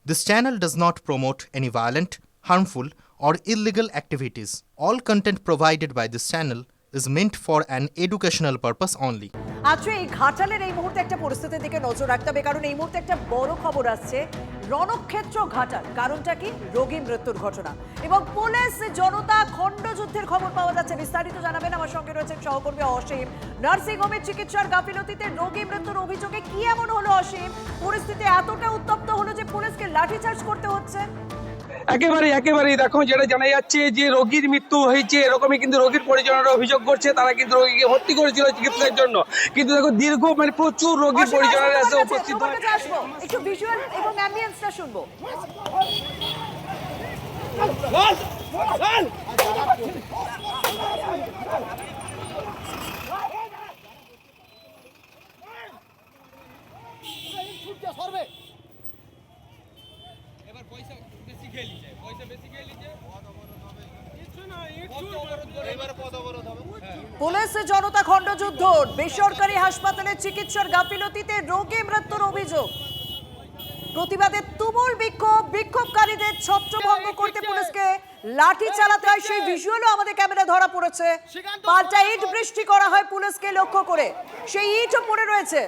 This channel does not promote any violent, harmful, or illegal activities. All content provided by this channel is meant for an educational purpose only. আচ্ছা, এই ঘাটালের এই মুহূর্তে একটা পরিস্থিতির দিকে নজর রাখতে হবে, কারণ এই মুহূর্তে একটা বড় খবর আসছে। রণক্ষেত্র ঘাটাল, কারণটা কি? রোগী মৃত্যুর ঘটনা এবং পুলিশ জনতা খণ্ডযুদ্ধের খবর পাওয়া যাচ্ছে। বিস্তারিত জানাবেন আমার সঙ্গে রয়েছেন সহকর্মী অসীম। নার্সিংহোমের চিকিৎসার গাফিলতিতে রোগী মৃত্যুর অভিযোগে কি এমন হলো অসীম? পরিস্থিতি এতটা উত্তপ্ত হলো যে পুলিশকে লাঠিচার্জ করতে হচ্ছে। একেবারেই দেখো, যেটা জানা যাচ্ছে যে রোগীর মৃত্যু হয়েছে, এরকমই কিন্তু রোগীর পরিজনেরা অভিযোগ করছে। তারা কিন্তু রোগীকে ভর্তি করেছিল চিকিৎসার জন্য, কিন্তু দেখো দীর্ঘ প্রচুর রোগীর পরিজনেরা এসে উপস্থিত হয়। একটু ভিজুয়াল এবং অ্যাম্বিয়েন্সটা শুনবো। পুলিশ জনতা খণ্ডযুদ্ধ, বেসরকারি হাসপাতালে চিকিৎসার গাফিলতিতে রোগী মৃত্যুর অভিযোগ। প্রতিবাদে তুমুল বিক্ষোভকারীদের ছত্রভঙ্গ করতে পুলিশকে লাঠি চালাতে হয়, সেই ভিজুয়ালও আমাদের ক্যামেরা ধরা পড়েছে। পাল্টা ইট বৃষ্টি করা হয় পুলিশকে লক্ষ্য করে, সেই ইটও পড়ে রয়েছে।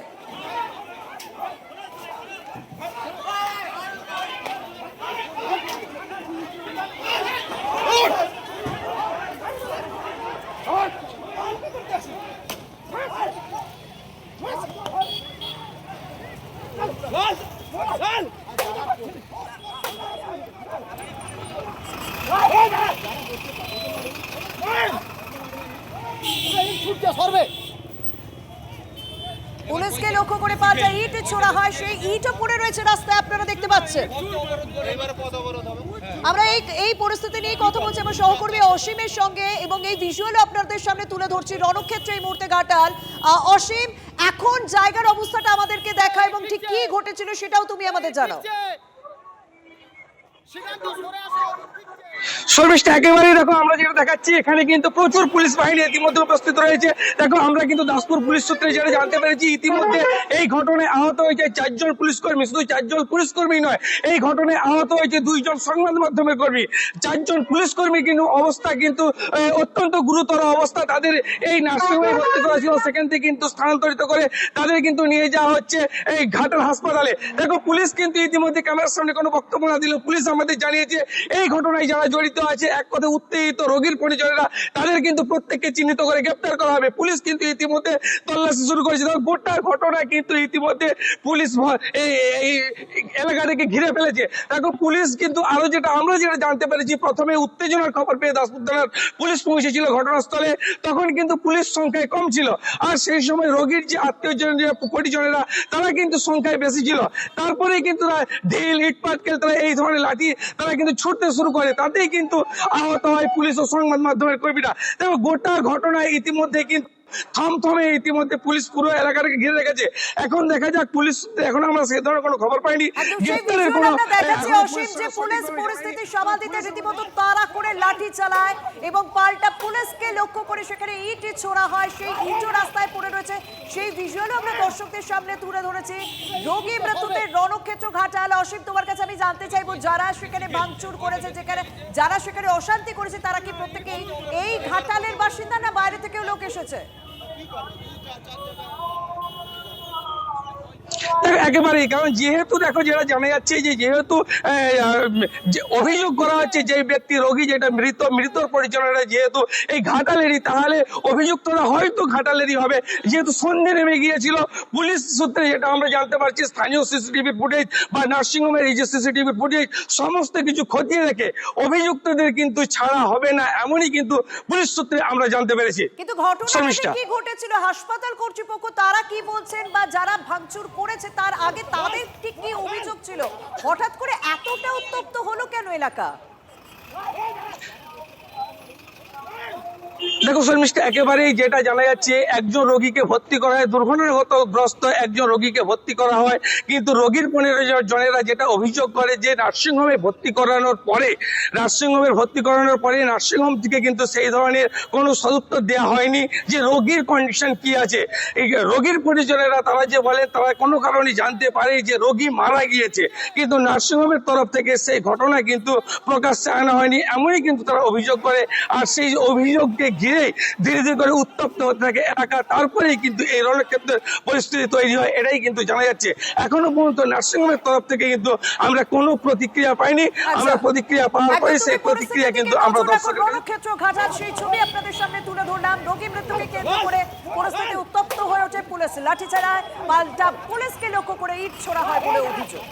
পুলিশকে লক্ষ্য করে পাল্টা ইট ছোড়া হয়, সেই ইটও পড়ে রয়েছে রাস্তায়, আপনারা দেখতে পাচ্ছেন। আমরা এই পরিস্থিতি নিয়ে কথা বলছি আমার সহকর্মী অসীমের সঙ্গে এবং এই ভিজুয়ালও আপনাদের সামনে তুলে ধরছি। রণক্ষেত্র এই মুহূর্তে ঘাটাল। অসীম, এখন জায়গার অবস্থাটা আমাদেরকে দেখা এবং ঠিক কি ঘটেছিল সেটাও তুমি আমাদের জানাও। শর্মিষ্ঠা, একেবারেই দেখো, আমরা যেটা দেখাচ্ছি এখানে কিন্তু প্রচুর পুলিশ বাহিনী ইতিমধ্যে উপস্থিত রয়েছে। দেখো, আমরা কিন্তু দাসপুর পুলিশ সূত্রে যেটা জানতে পেরেছি, ইতিমধ্যে এই ঘটনায় আহত হয়েছে 4 জন পুলিশকর্মী। শুধু 4 জন পুলিশকর্মী নয়, এই ঘটনায় আহত হয়েছে 2 জন সংবাদ মাধ্যমের কর্মী। 4 জন পুলিশকর্মী কিন্তু অবস্থা কিন্তু অত্যন্ত গুরুতর অবস্থা। তাদের এই নার্সিংহোমে ভর্তি করা ছিল, সেখান থেকে কিন্তু স্থানান্তরিত করে তাদের কিন্তু নিয়ে যাওয়া হচ্ছে এই ঘাটাল হাসপাতালে। দেখো, পুলিশ কিন্তু ইতিমধ্যে ক্যামেরার সামনে কোনো বক্তব্য না দিলেও পুলিশ আমাদের জানিয়েছে এই ঘটনায় যারা জড়িত আছে, এক কথায় উত্তেজিত রোগীর পরিজনেরা, তাদের কিন্তু প্রত্যেককে চিহ্নিত করে গ্রেপ্তার করা হবে। পুলিশ কিন্তু ইতিমধ্যে তল্লাশি শুরু করেছে। গোটা ঘটনা কিন্তু ইতিমধ্যে পুলিশ এই এলাকা থেকে ঘিরে ফেলেছে। দেখো, পুলিশ কিন্তু আরো আমরা যেটা জানতে পেরেছি, প্রথমে উত্তেজনার খবর পেয়ে দাসপুর থানার পুলিশ পৌঁছেছিল ঘটনাস্থলে। তখন কিন্তু পুলিশ সংখ্যায় কম ছিল, আর সেই সময় রোগীর যে আত্মীয়জন পরিজনেরা তারা কিন্তু সংখ্যায় বেশি ছিল। তারপরে কিন্তু ঢিল ইট পাটকেল তারা এই ধরনের লাঠি তারা কিন্তু ছুটতে শুরু করে, তাতেই কিন্তু আহত হয় পুলিশ ও সংবাদ মাধ্যমের কর্মীরা। দেখো, গোটা ঘটনায় ইতিমধ্যে কিন্তু থমথমে ইতিমধ্যে পুলিশ পুরো এলাকাটাকে ঘিরে রেখেছে। এখন দেখা যাক, পুলিশ এখন আমরা সে ধরনের কোনো খবর পাইনি। গ্রেফতারের কোনো অসীম যে পুলিশ পরিস্থিতি সামাল দিতে রীতিমতো তাড়া করে লাঠি চালায় এবং পাল্টা পুলিশকে লক্ষ্য করে সেখানে ইট ছোড়া হয়, সেই ইটও রাস্তায় পড়ে রয়েছে, সেই ভিজুয়ালও আমরা দর্শকদের সামনে তুলে ধরেছি। রোগী মৃত্যুতে রণক্ষেত্র ঘাটাল। অসীম, তোমার কাছে আমি জানতে চাইবো, যারা সেখানে ভাঙচুর করেছে, যারা সেখানে অশান্তি করেছে, তারা কি প্রত্যেকেই এই ঘাটালের বাসিন্দা না বাইরে থেকেও লোক এসেছে? একেবারেই, কারণ যেহেতু দেখো, যেটা জানা যাচ্ছে যে যেহেতু অভিযোগ করা হচ্ছে যে ব্যক্তি রোগী যেটা মৃতর পরিজনেরা যেহেতু এই ঘাটালেরই, তাহলে অভিযুক্তরা হয়তো ঘাটালেরই হবে। যেহেতু সন্ধ্যে নেমে গিয়েছিল, পুলিশ সূত্রে যেটা আমরা জানতে পারছি, স্থানীয় সিসিটিভি ফুটেজ বা নার্সিংহোমের এই যে সিসিটিভি ফুটেজ, সমস্ত কিছু খতিয়ে রেখে অভিযুক্তদের কিন্তু ছাড়া হবে না, এমনই কিন্তু পুলিশ সূত্রে আমরা জানতে পেরেছি। কিন্তু ঘটনাটা কি ঘটেছিল, হাসপাতাল কর্তৃপক্ষ তারা কি বলছেন, বা যারা ভাঙচুর করেছে তার আগে তাদের ঠিক কি অভিযোগ ছিল? হঠাৎ করে এতটা উত্তপ্ত হলো কেন এলাকা? দেখো শর্মিষ্ঠা, একেবারেই যেটা জানা যাচ্ছে, একজন রোগীকে ভর্তি করা হয়, দুর্ঘটনাগ্রস্ত একজন রোগীকে ভর্তি করা হয়, কিন্তু রোগীর জনেরা যেটা অভিযোগ করে যে নার্সিংহোমে ভর্তি করানোর পরে নার্সিংহোম থেকে কিন্তু সেই ধরনের কোনো সদুত্তর দেওয়া হয়নি যে রোগীর কন্ডিশন কি আছে। এই রোগীর পরিজনেরা তারা যে বলেন তারা কোনো কারণে জানতে পারে যে রোগী মারা গিয়েছে, কিন্তু নার্সিংহোমের তরফ থেকে সেই ঘটনা কিন্তু প্রকাশ্যে আনা হয়নি, এমনই কিন্তু তারা অভিযোগ করে। আর সেই অভিযোগকে ঘিরে ধীরে ধীরে করে উত্তপ্ত হতে থাকে এলাকা, তারপরেই কিন্তু এই রণক্ষেত্রের পরিস্থিতি তৈরি হয়, এটাই কিন্তু জানা যাচ্ছে। এখনো পর্যন্ত নার্সিংহোমের তরফ থেকে কিন্তু আমরা কোনো প্রতিক্রিয়া পাইনি। আমরা প্রতিক্রিয়া পাওয়ার পরে সেই প্রতিক্রিয়া কিন্তু আমরা দর্শকের রণক্ষেত্র ঘাটার সেই ছবি আপনাদের সামনে তুলে ধরলাম। রোগী মৃত্যুকে কেন্দ্র করে পরিস্থিতি উত্তপ্ত হয়ে ওঠে, পুলিশ লাঠিচাড়ায়, পাল্টা পুলিশকে লক্ষ্য করে ইট ছোড়া হয় বলে অভিযোগ।